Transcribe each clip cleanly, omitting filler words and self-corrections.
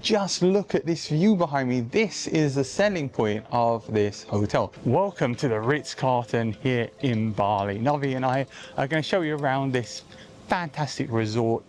just look at this view behind me. This is the selling point of this hotel. Welcome to the Ritz-Carlton here in Bali. Navi and I are going to show you around this fantastic resort.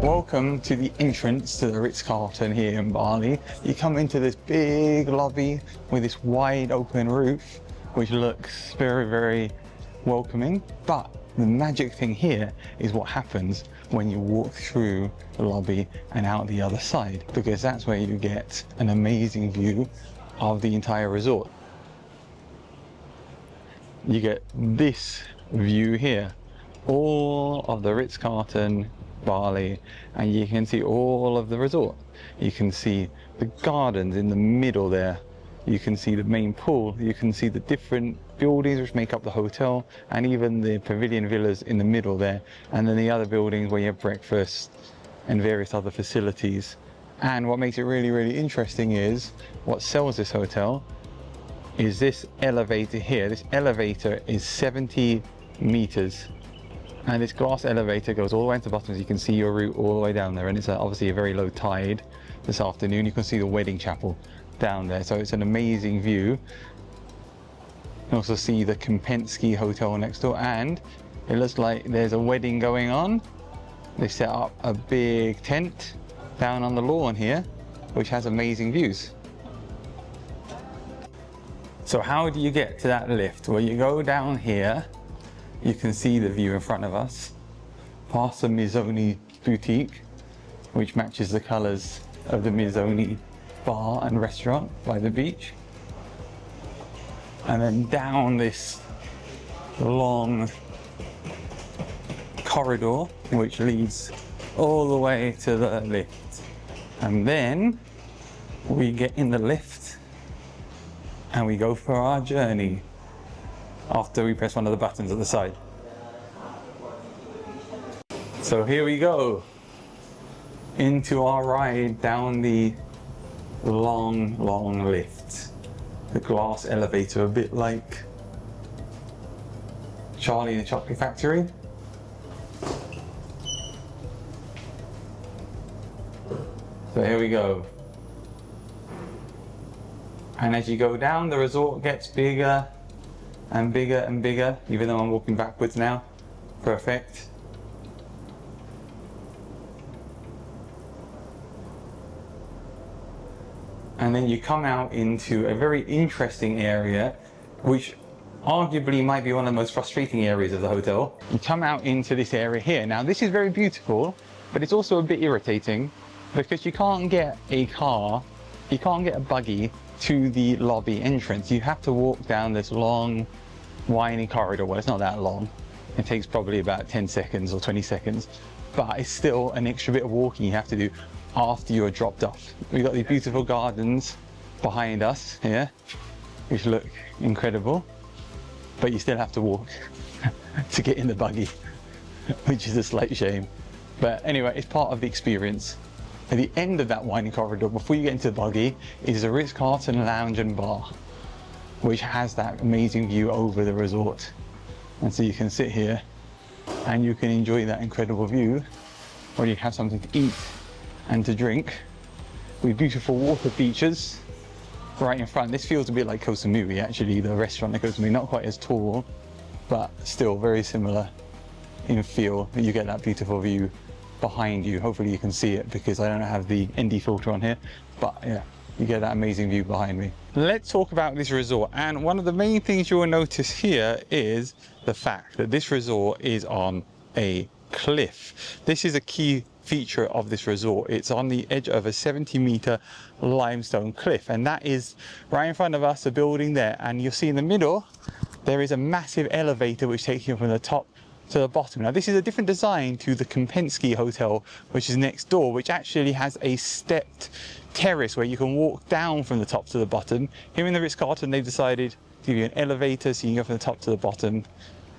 Welcome to the entrance to the Ritz-Carlton here in Bali. You come into this big lobby with this wide open roof, which looks very, very welcoming. But the magic thing here is what happens when you walk through the lobby and out the other side, because that's where you get an amazing view of the entire resort. You get this view here, all of the Ritz-Carlton Bali, and you can see all of the resort. You can see the gardens in the middle there, you can see the main pool, you can see the different buildings which make up the hotel, and even the pavilion villas in the middle there, and then the other buildings where you have breakfast and various other facilities. And what makes it really, really interesting is what sells this hotel is this elevator here. This elevator is 70 meters. And this glass elevator goes all the way to the bottom, so you can see your route all the way down there. And it's obviously a very low tide this afternoon. You can see the wedding chapel down there, so it's an amazing view. You can also see the Kempinski Hotel next door, and it looks like there's a wedding going on. They set up a big tent down on the lawn here, which has amazing views. So how do you get to that lift? Well, you go down here. You can see the view in front of us, past the Mizoni boutique, which matches the colours of the Mizoni bar and restaurant by the beach. And then down this long corridor, which leads all the way to the lift. And then we get in the lift and we go for our journey after we press one of the buttons at the side. So here we go into our ride down the long lift. The glass elevator, a bit like Charlie and the Chocolate Factory. So here we go. And as you go down, the resort gets bigger and bigger and bigger, even though I'm walking backwards now. Perfect. And then you come out into a very interesting area, which arguably might be one of the most frustrating areas of the hotel. You come out into this area here. Now this is very beautiful, but it's also a bit irritating because you can't get a car, you can't get a buggy to the lobby entrance. You have to walk down this long, winding corridor. Well, it's not that long. It takes probably about 10 seconds or 20 seconds, but it's still an extra bit of walking you have to do after you're dropped off. We've got these beautiful gardens behind us here, which look incredible, but you still have to walk to get in the buggy, which is a slight shame. But anyway, it's part of the experience. At the end of that winding corridor, before you get into the buggy, is a Ritz-Carlton lounge and bar, which has that amazing view over the resort. And so you can sit here and you can enjoy that incredible view, or you have something to eat and to drink with beautiful water features right in front. This feels a bit like Koh Samui, actually, the restaurant at Koh Samui, not quite as tall, but still very similar in feel. You get that beautiful view behind you. Hopefully you can see it because I don't have the ND filter on here, but yeah, you get that amazing view behind me. Let's talk about this resort, and one of the main things you will notice here is the fact that this resort is on a cliff. This is a key feature of this resort. It's on the edge of a 70-meter limestone cliff, and that is right in front of us, a building there, and you'll see in the middle there is a massive elevator which takes you from the top to the bottom. Now this is a different design to the Kempinski Hotel, which is next door, which actually has a stepped terrace where you can walk down from the top to the bottom. Here in the Ritz-Carlton, they've decided to give you an elevator so you can go from the top to the bottom,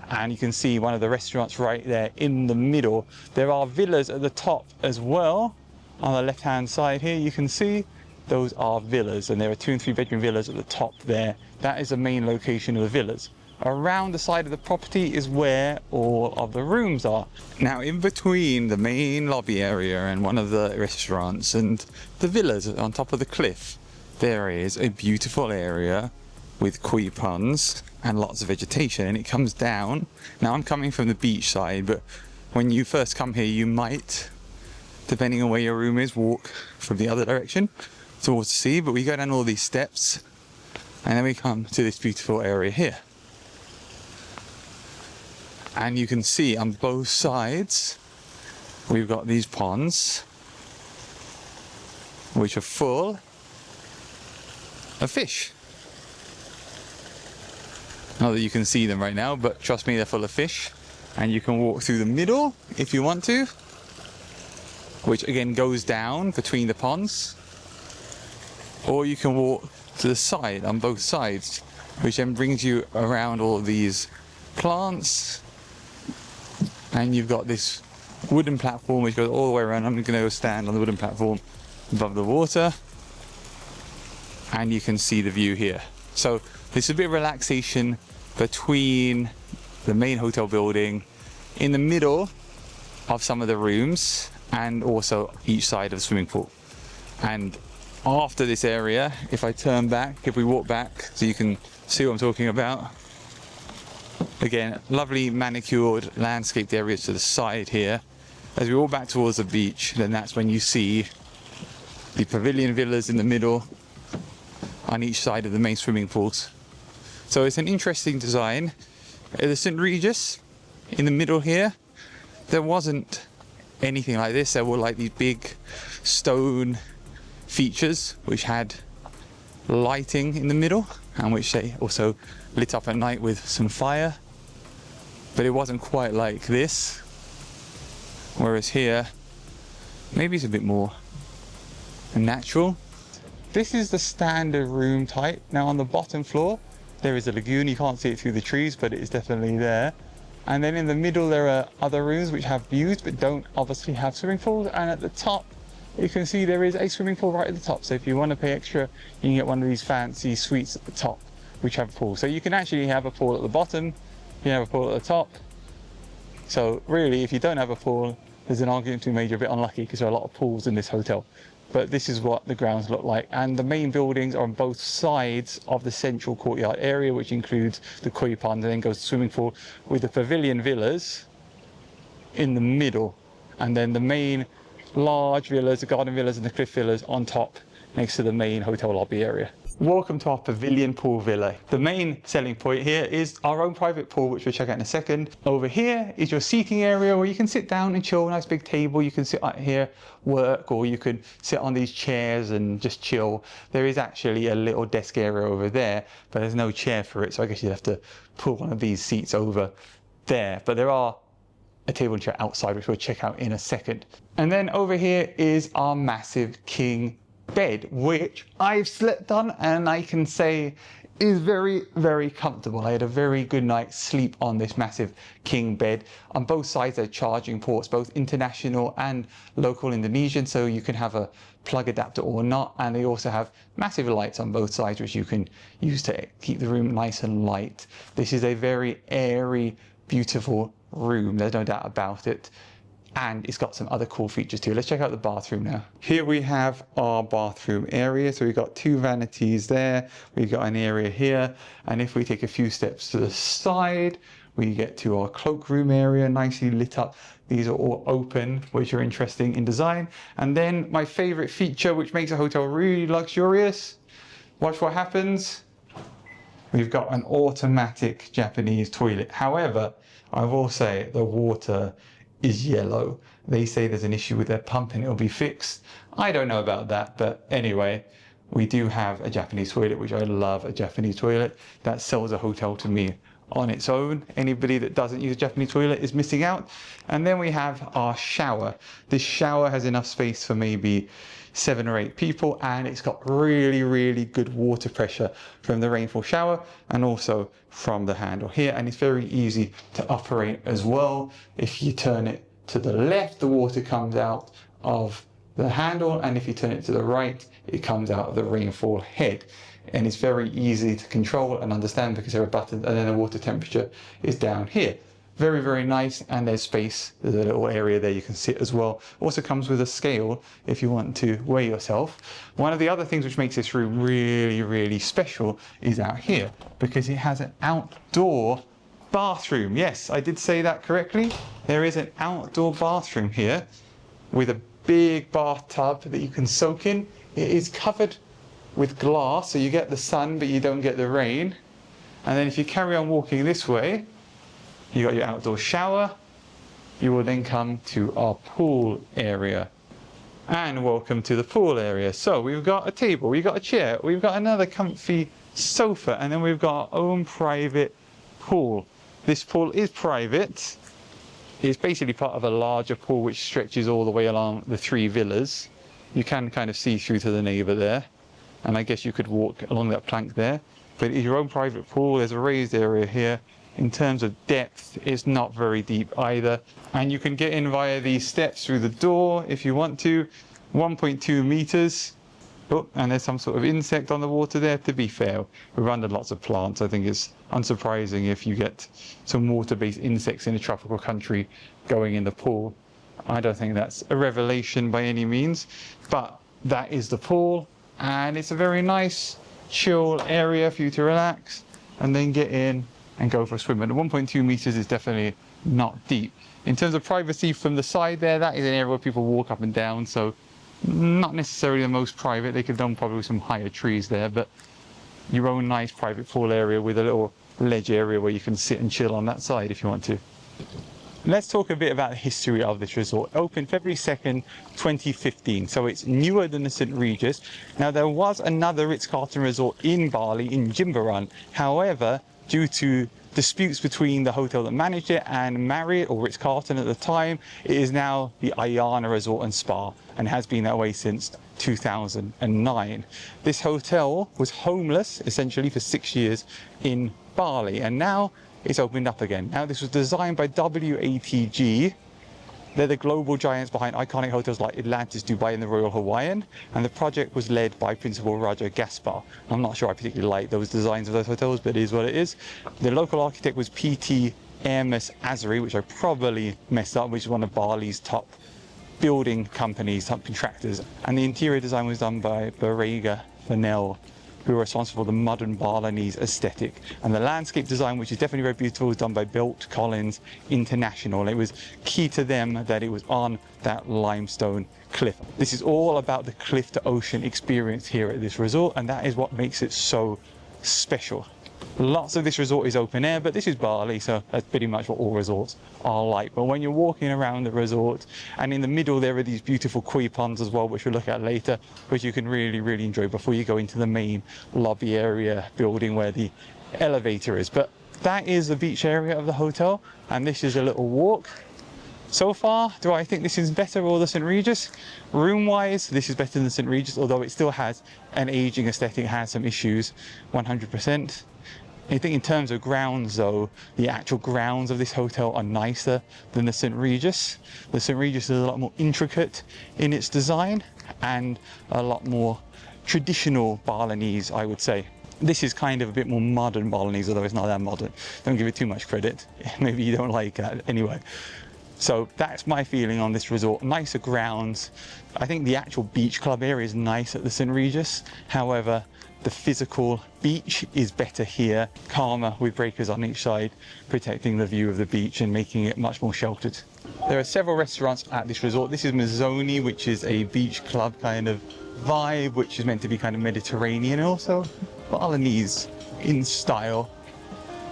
And you can see one of the restaurants right there in the middle. There are villas at the top as well. On the left-hand side here, you can see those are villas, and there are 2 and 3 bedroom villas at the top there. That is the main location of the villas. Around the side of the property is where all of the rooms are. Now, in between the main lobby area and one of the restaurants and the villas on top of the cliff, there is a beautiful area with koi ponds and lots of vegetation, and it comes down. Now, I'm coming from the beach side, but when you first come here, you might, depending on where your room is, walk from the other direction towards the sea. But we go down all these steps and then we come to this beautiful area here. And you can see on both sides we've got these ponds which are full of fish. Not that you can see them right now, but trust me, they're full of fish. And you can walk through the middle if you want to, which again goes down between the ponds. Or you can walk to the side on both sides, which then brings you around all of these plants. And you've got this wooden platform which goes all the way around. I'm going to go stand on the wooden platform above the water, and you can see the view here. So there's a bit of relaxation between the main hotel building, in the middle of some of the rooms, and also each side of the swimming pool. And after this area, if I turn back, if we walk back so you can see what I'm talking about, again, lovely manicured landscaped areas to the side here. As we walk back towards the beach, then that's when you see the pavilion villas in the middle on each side of the main swimming pools. So it's an interesting design. The St. Regis in the middle here, there wasn't anything like this. There were like these big stone features which had lighting in the middle, and which they also lit up at night with some fire. But it wasn't quite like this. Whereas here, maybe it's a bit more natural. This is the standard room type. Now on the bottom floor, there is a lagoon. You can't see it through the trees, but it is definitely there. And then in the middle, there are other rooms which have views, but don't obviously have swimming pools. And at the top, you can see there is a swimming pool right at the top. So if you want to pay extra, you can get one of these fancy suites at the top, which have a pool. So you can actually have a pool at the bottom, you can have a pool at the top. So really, if you don't have a pool, there's an argument to be made you're a bit unlucky, because there are a lot of pools in this hotel. But this is what the grounds look like. And the main buildings are on both sides of the central courtyard area, which includes the koi pond and then goes to the swimming pool, with the pavilion villas in the middle. And then the main large villas, the garden villas and the cliff villas on top next to the main hotel lobby area. Welcome to our Pavilion Pool Villa. The main selling point here is our own private pool, which we'll check out in a second. Over here is your seating area where you can sit down and chill. Nice big table. You can sit out here, work, or you could sit on these chairs and just chill. There is actually a little desk area over there, but there's no chair for it. So I guess you'd have to pull one of these seats over there. But there are a table and chair outside, which we'll check out in a second. And then over here is our massive king bed, which I've slept on, and I can say is very, very comfortable. I had a very good night's sleep on this massive king bed. On both sides, there are charging ports, both international and local Indonesian, so you can have a plug adapter or not. And they also have massive lights on both sides, which you can use to keep the room nice and light. This is a very airy, beautiful room, there's no doubt about it. And it's got some other cool features too. Let's check out the bathroom now. Here we have our bathroom area. So we've got 2 vanities there. We've got an area here. And if we take a few steps to the side, we get to our cloakroom area, nicely lit up. These are all open, which are interesting in design. And then my favorite feature, which makes a hotel really luxurious. Watch what happens. We've got an automatic Japanese toilet. However, I will say the water is yellow. They say there's an issue with their pump and it'll be fixed. I don't know about that, but anyway, we do have a Japanese toilet, which I love a Japanese toilet. That sells a hotel to me on its own. Anybody that doesn't use a Japanese toilet is missing out. And then we have our shower. This shower has enough space for maybe 7 or 8 people, and it's got really, really good water pressure from the Rainfall shower and also from the handle here. And it's very easy to operate as well. If you turn it to the left, the water comes out of the handle, and if you turn it to the right, it comes out of the Rainfall head. And it's very easy to control and understand because there are buttons, and then the water temperature is down here. Very, very nice, and there's space. There's a little area there you can sit as well. Also comes with a scale if you want to weigh yourself. One of the other things which makes this room really, really special is out here, because it has an outdoor bathroom. Yes, I did say that correctly. There is an outdoor bathroom here with a big bathtub that you can soak in. It is covered with glass, so you get the sun but you don't get the rain. And then if you carry on walking this way, you got your outdoor shower. You will then come to our pool area. And welcome to the pool area. So we've got a table, we've got a chair, we've got another comfy sofa, and then we've got our own private pool. This pool is private. It's basically part of a larger pool which stretches all the way along the 3 villas. You can kind of see through to the neighbour there. And I guess you could walk along that plank there. But it's your own private pool. There's a raised area here. In terms of depth, it's not very deep either. And you can get in via these steps through the door if you want to. 1.2 meters. Oh, and there's some sort of insect on the water there. To be fair, we've under lots of plants. I think it's unsurprising if you get some water-based insects in a tropical country going in the pool. I don't think that's a revelation by any means, but that is the pool, and it's a very nice, chill area for you to relax and then get in and go for a swim. And 1.2 meters is definitely not deep. In terms of privacy from the side there, that is an area where people walk up and down, so not necessarily the most private. They could have done probably some higher trees there, but your own nice private pool area with a little ledge area where you can sit and chill on that side if you want to. Let's talk a bit about the history of this resort. Opened February 2nd, 2015, so it's newer than the St. Regis. Now, there was another Ritz-Carlton resort in Bali, in Jimbaran. However, due to disputes between the hotel that managed it and Marriott, or Ritz-Carlton at the time, it is now the Ayana Resort and Spa, and has been that way since 2009. This hotel was homeless, essentially, for 6 years in Bali, and now it's opened up again. Now, this was designed by WATG. They're the global giants behind iconic hotels like Atlantis, Dubai, and the Royal Hawaiian. And the project was led by Principal Raja Gaspar. I'm not sure I particularly like those designs of those hotels, but it is what it is. The local architect was PT Amos Azari, which I probably messed up, which is one of Bali's top building companies, top contractors. And the interior design was done by Barega Fennell, who are responsible for the modern Balinese aesthetic. And the landscape design, which is definitely very beautiful, was done by Belt Collins International. It was key to them that it was on that limestone cliff. This is all about the cliff to ocean experience here at this resort, and that is what makes it so special. Lots of this resort is open air, but this is Bali, so that's pretty much what all resorts are like. But when you're walking around the resort, and in the middle there are these beautiful koi ponds as well, which we'll look at later, which you can really, really enjoy before you go into the main lobby area building where the elevator is. But that is the beach area of the hotel, and this is a little walk. So far, do I think this is better or the St. Regis? Room-wise, this is better than St. Regis, although it still has an aging aesthetic, has some issues, 100%. I think in terms of grounds though, the actual grounds of this hotel are nicer than the St. Regis. The St. Regis is a lot more intricate in its design and a lot more traditional Balinese, I would say. This is kind of a bit more modern Balinese, although it's not that modern. Don't give it too much credit. Maybe you don't like that anyway. So that's my feeling on this resort. Nicer grounds. I think the actual beach club area is nice at the St. Regis. However, the physical beach is better here, calmer with breakers on each side, protecting the view of the beach and making it much more sheltered. There are several restaurants at this resort. This is Mazzoni, which is a beach club kind of vibe, which is meant to be kind of Mediterranean and also Balinese in style.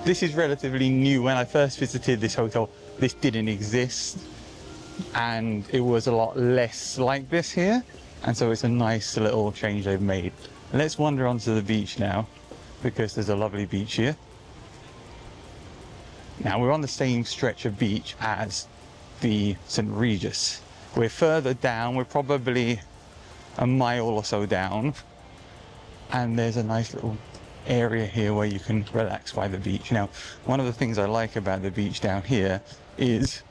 This is relatively new. When I first visited this hotel, this didn't exist, and it was a lot less like this here. And so it's a nice little change they've made. Let's wander onto the beach now, because there's a lovely beach here. Now we're on the same stretch of beach as the St. Regis. We're further down, we're probably a mile or so down, and there's a nice little area here where you can relax by the beach. Now, one of the things I like about the beach down here is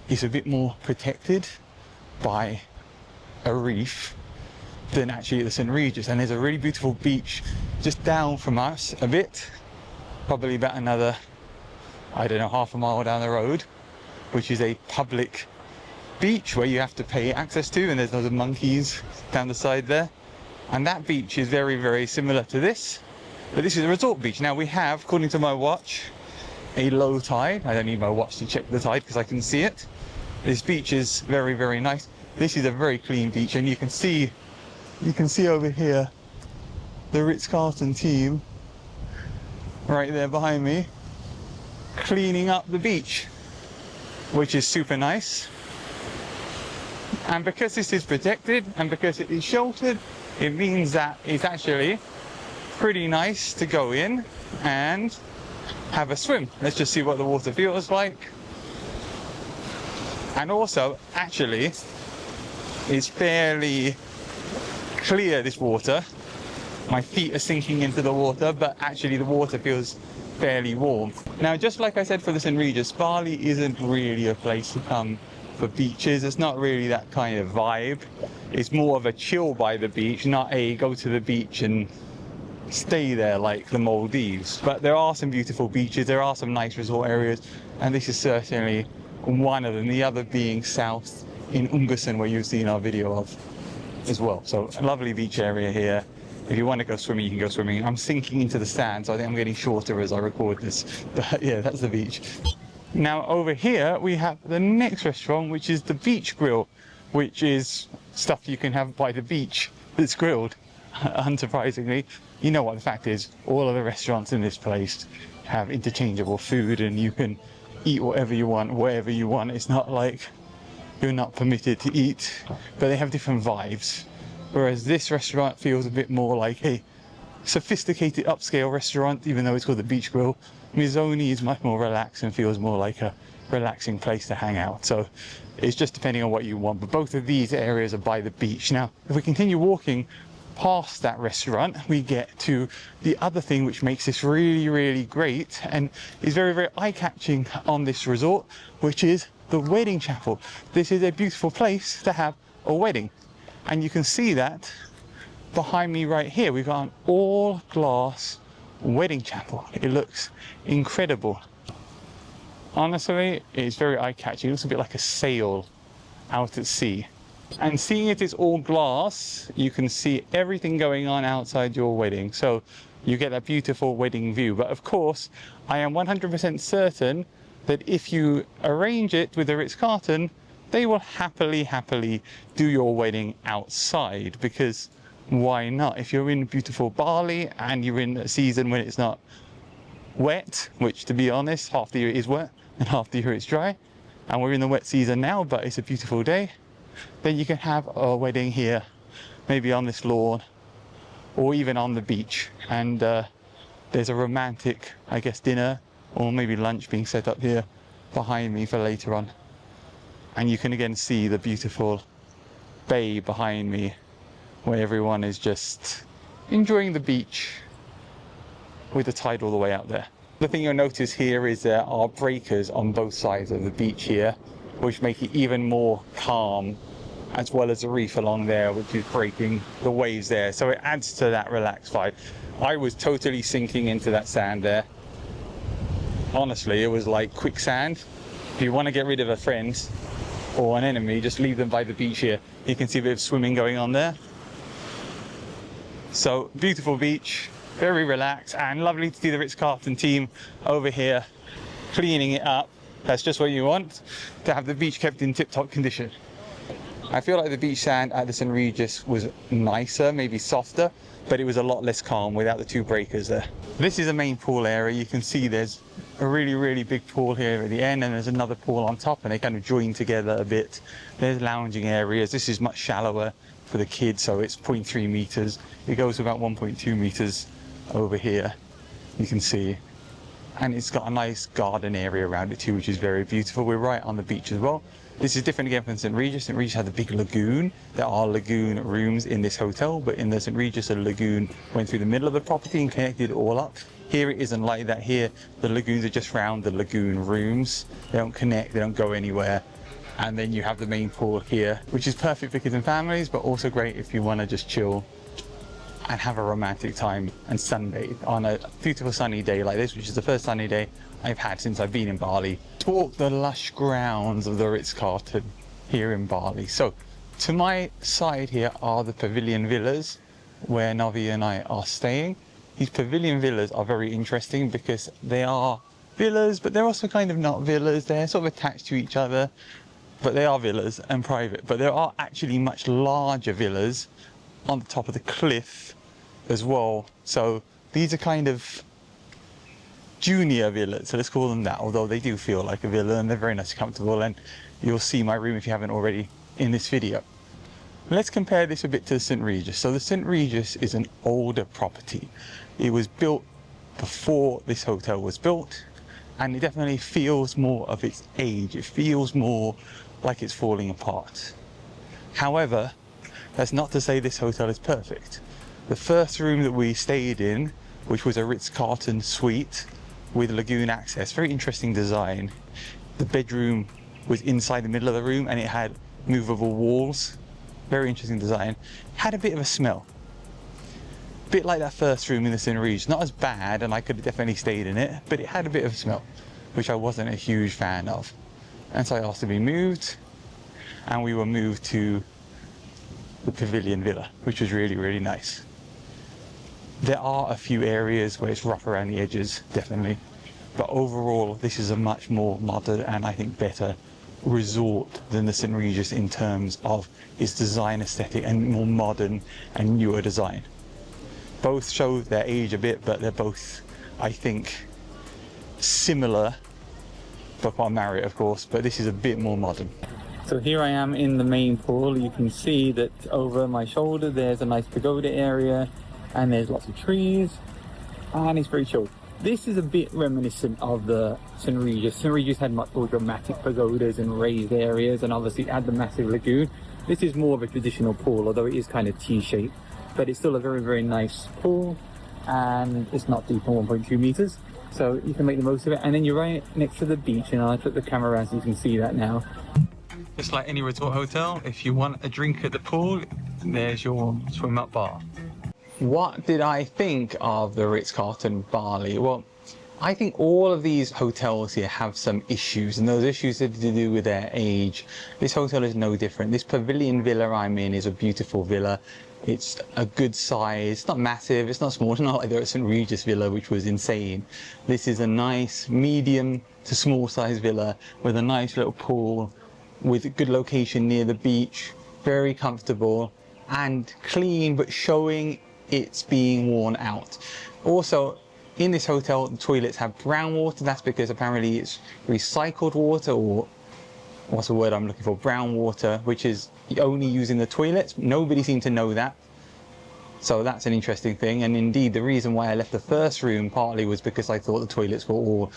it's a bit more protected by a reef than actually at the St. Regis, and there's a really beautiful beach just down from us a bit, probably about another, I don't know, half a mile down the road, which is a public beach where you have to pay access to, and there's loads of monkeys down the side there. And that beach is very, very similar to this, but this is a resort beach. Now we have, according to my watch, a low tide. I don't need my watch to check the tide because I can see it. This beach is very, very nice. This is a very clean beach, and you can see over here the Ritz-Carlton team right there behind me cleaning up the beach, which is super nice. And because this is protected and because it is sheltered, it means that it's actually pretty nice to go in and have a swim. Let's just see what the water feels like. And also, actually, it's fairly clear, this water. My feet are sinking into the water, but actually the water feels fairly warm. Now, just like I said for the St. Regis, Bali isn't really a place to come for beaches. It's not really that kind of vibe. It's more of a chill by the beach, not a go to the beach and stay there like the Maldives. But there are some beautiful beaches, there are some nice resort areas, and this is certainly one of them. The other being south in Ungarn, where you've seen our video of as well. So a lovely beach area here. If you want to go swimming, you can go swimming. I'm sinking into the sand, so I think I'm getting shorter as I record this. But yeah, that's the beach. Now over here we have the next restaurant, which is the Beach Grill, which is stuff you can have by the beach that's grilled. Unsurprisingly, you know what the fact is, all of the restaurants in this place have interchangeable food, and you can eat whatever you want, wherever you want. It's not like you're not permitted to eat, but they have different vibes. Whereas this restaurant feels a bit more like a sophisticated upscale restaurant, even though it's called the Beach Grill. Mizoni is much more relaxed and feels more like a relaxing place to hang out. So it's just depending on what you want, but both of these areas are by the beach. Now, if we continue walking past that restaurant, we get to the other thing which makes this really, really great and is very, very eye-catching on this resort, which is the wedding chapel. This is a beautiful place to have a wedding, and you can see that behind me right here. We've got an all glass wedding chapel. It looks incredible. Honestly, it's very eye-catching. It looks a bit like a sail out at sea. And seeing it is all glass, you can see everything going on outside your wedding. So you get that beautiful wedding view. But of course, I am 100% certain that if you arrange it with the Ritz-Carlton, they will happily do your wedding outside, because why not? If you're in beautiful Bali and you're in a season when it's not wet, which to be honest, half the year is wet and half the year it's dry, and we're in the wet season now, but it's a beautiful day, then you can have a wedding here, maybe on this lawn or even on the beach. And there's a romantic, I guess, dinner or maybe lunch being set up here behind me for later on. And you can again see the beautiful bay behind me, where everyone is just enjoying the beach with the tide all the way out there. The thing you'll notice here is there are breakers on both sides of the beach here, which make it even more calm, as well as the reef along there, which is breaking the waves there. So it adds to that relaxed vibe. I was totally sinking into that sand there. Honestly, it was like quicksand. If you want to get rid of a friend or an enemy, just leave them by the beach here. You can see a bit of swimming going on there. So beautiful beach, very relaxed, and lovely to see the Ritz-Carlton team over here cleaning it up. That's just what you want, to have the beach kept in tip-top condition. I feel like the beach sand at the St. Regis was nicer, maybe softer, but it was a lot less calm without the two breakers there. This is the main pool area. You can see there's a really big pool here at the end, and there's another pool on top, and they kind of join together a bit. There's lounging areas. This is much shallower for the kids, so it's 0.3 meters. It goes to about 1.2 meters over here. You can see and it's got a nice garden area around it too, which is very beautiful. We're right on the beach as well. This is different again from St. Regis. St. Regis had a big lagoon. There are lagoon rooms in this hotel, but in the St. Regis, a lagoon went through the middle of the property and connected it all up. Here it isn't like that. Here the lagoons are just round the lagoon rooms. They don't connect, they don't go anywhere. And then you have the main pool here, which is perfect for kids and families, but also great if you want to just chill and have a romantic time and sunbathe on a beautiful sunny day like this, which is the first sunny day I've had since I've been in Bali. To walk the lush grounds of the Ritz-Carlton here in Bali. So to my side here are the Pavilion Villas where Navi and I are staying. These Pavilion Villas are very interesting because they are villas, but they're also kind of not villas. They're sort of attached to each other, but they are villas and private. But there are actually much larger villas on the top of the cliff as well. So these are kind of junior villas, so let's call them that, although they do feel like a villa and they're very nice and comfortable, and you'll see my room if you haven't already in this video. Let's compare this a bit to the St. Regis. So the St. Regis is an older property. It was built before this hotel was built, and it definitely feels more of its age. It feels more like it's falling apart. However, that's not to say this hotel is perfect. The first room that we stayed in, which was a Ritz-Carlton suite with lagoon access, very interesting design. The bedroom was inside the middle of the room and it had movable walls. Very interesting design. Had a bit of a smell. Bit like that first room in the St. Regis. Not as bad, and I could have definitely stayed in it, but it had a bit of a smell, which I wasn't a huge fan of. And so I asked to be moved, and we were moved to the Pavilion Villa, which was really, really nice. There are a few areas where it's rough around the edges, definitely. But overall, this is a much more modern and I think better resort than the St. Regis in terms of its design aesthetic and more modern and newer design. Both show their age a bit, but they're both, I think, similar, but on Marriott of course, but this is a bit more modern. So here I am in the main pool. You can see that over my shoulder there's a nice pagoda area and there's lots of trees and it's very chill. This is a bit reminiscent of the St. Regis. St. Regis had much more dramatic pagodas and raised areas, and obviously it had the massive lagoon. This is more of a traditional pool, although it is kind of T-shaped, but it's still a very, very nice pool, and it's not deep on 1.2 meters, so you can make the most of it. And then you're right next to the beach, and I took the camera around so you can see that now. Just like any resort hotel, if you want a drink at the pool, there's your swim up bar. What did I think of the Ritz-Carlton Bali? Well, I think all of these hotels here have some issues, and those issues are to do with their age. This hotel is no different. This Pavilion Villa I'm in is a beautiful villa. It's a good size. It's not massive, it's not small, it's not like the St. Regis Villa, which was insane. This is a nice medium to small size villa with a nice little pool, with a good location near the beach, very comfortable and clean, but showing it's being worn out. Also, in this hotel, the toilets have brown water. That's because apparently it's recycled water, or what's the word I'm looking for? Brown water, which is only used in the toilets. Nobody seemed to know that. So that's an interesting thing. And indeed, the reason why I left the first room partly was because I thought the toilets were all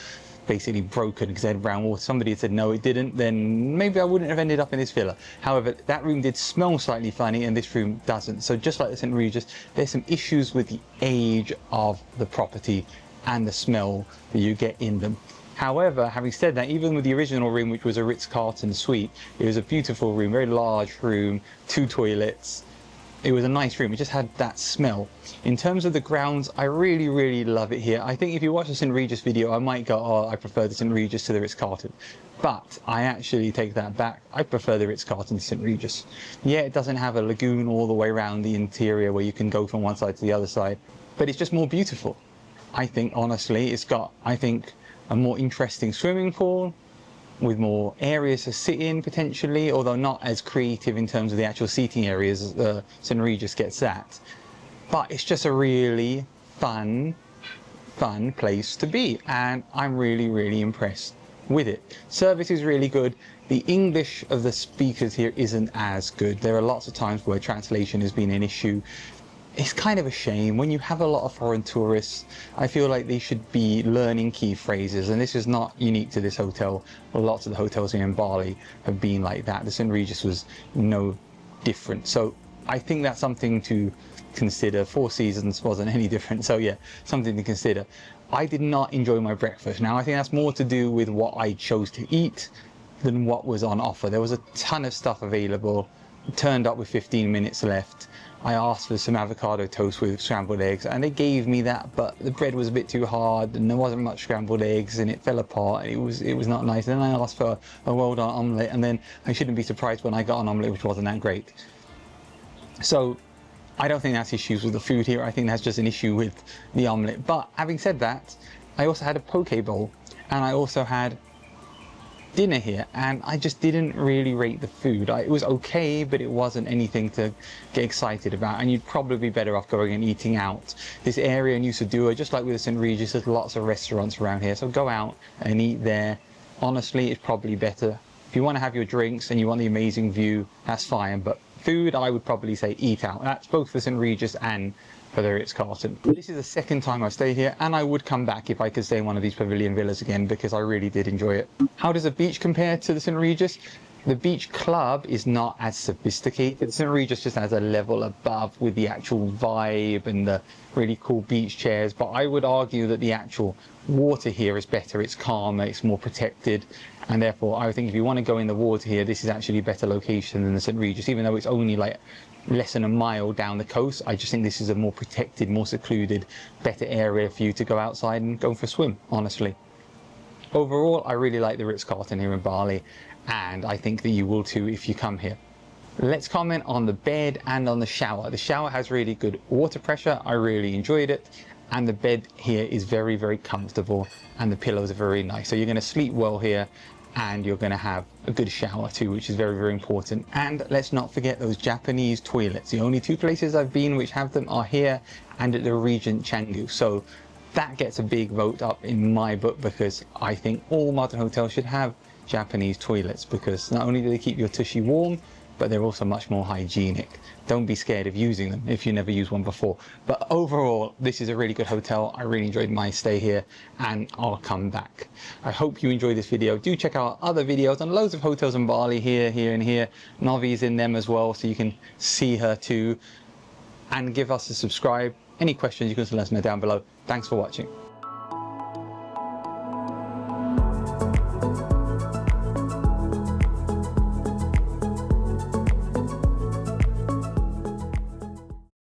basically broken because they had brown water. Somebody had said no, it didn't, then maybe I wouldn't have ended up in this villa. However, that room did smell slightly funny and this room doesn't. So just like the St. Regis, there's some issues with the age of the property and the smell that you get in them. However, having said that, even with the original room, which was a Ritz-Carlton suite, it was a beautiful room, very large room, 2 toilets. It was a nice room, it just had that smell. In terms of the grounds, I really, really love it here. I think if you watch the St. Regis video, I might go, oh, I prefer the St. Regis to the Ritz-Carlton. But I actually take that back. I prefer the Ritz-Carlton to St. Regis. Yeah, it doesn't have a lagoon all the way around the interior where you can go from one side to the other side, but it's just more beautiful. I think, honestly, it's got, I think, a more interesting swimming pool, with more areas to sit in potentially, although not as creative in terms of the actual seating areas as St. Regis gets that. But it's just a really fun place to be, and I'm really, really impressed with it. Service is really good. The English of the speakers here isn't as good. There are lots of times where translation has been an issue. it's kind of a shame. When you have a lot of foreign tourists, I feel like they should be learning key phrases, and this is not unique to this hotel. Lots of the hotels here in Bali have been like that. The St. Regis was no different. So I think that's something to consider. Four Seasons wasn't any different. So yeah, something to consider. I did not enjoy my breakfast. Now I think that's more to do with what I chose to eat than what was on offer. There was a ton of stuff available. Turned up with 15 minutes left. I asked for some avocado toast with scrambled eggs, and they gave me that, but the bread was a bit too hard and there wasn't much scrambled eggs and it fell apart. It was not nice. And then I asked for a well-done omelette, and then I shouldn't be surprised when I got an omelette which wasn't that great. So I don't think that's issues with the food here. I think that's just an issue with the omelette. But having said that, I also had a poke bowl, and I also had dinner here, and I just didn't really rate the food. It was okay, but it wasn't anything to get excited about, and you'd probably be better off going and eating out. This area in Nusa Dua, just like with the St. Regis, there's lots of restaurants around here, so go out and eat there. Honestly, it's probably better. If you want to have your drinks and you want the amazing view, that's fine, but food, I would probably say eat out. That's both for St. Regis and for the Ritz-Carlton. This is the second time I've stayed here, and I would come back if I could stay in one of these pavilion villas again, because I really did enjoy it. How does the beach compare to the St. Regis? The beach club is not as sophisticated. St. Regis just has a level above with the actual vibe and the really cool beach chairs, but I would argue that the actual water here is better. It's calmer, it's more protected, and therefore I think if you want to go in the water here, this is actually a better location than the St. Regis, even though it's only like less than a mile down the coast. I just think this is a more protected, more secluded, better area for you to go outside and go for a swim, honestly. Overall, I really like the Ritz-Carlton here in Bali, and I think that you will too if you come here. Let's comment on the bed and on the shower. The shower has really good water pressure. I really enjoyed it. And the bed here is very, very comfortable, and the pillows are very nice. So you're going to sleep well here, and you're going to have a good shower too, which is very, very important. And let's not forget those Japanese toilets. The only two places I've been which have them are here and at the Regent Canggu. So that gets a big vote up in my book, because I think all modern hotels should have Japanese toilets, because not only do they keep your tushy warm, but they're also much more hygienic. Don't be scared of using them if you never used one before. But overall, this is a really good hotel. I really enjoyed my stay here, and I'll come back. I hope you enjoyed this video. Do check out other videos on loads of hotels in Bali, here, and here. Novi's in them as well, so you can see her too. And give us a subscribe. Any questions, you can let us know down below. Thanks for watching.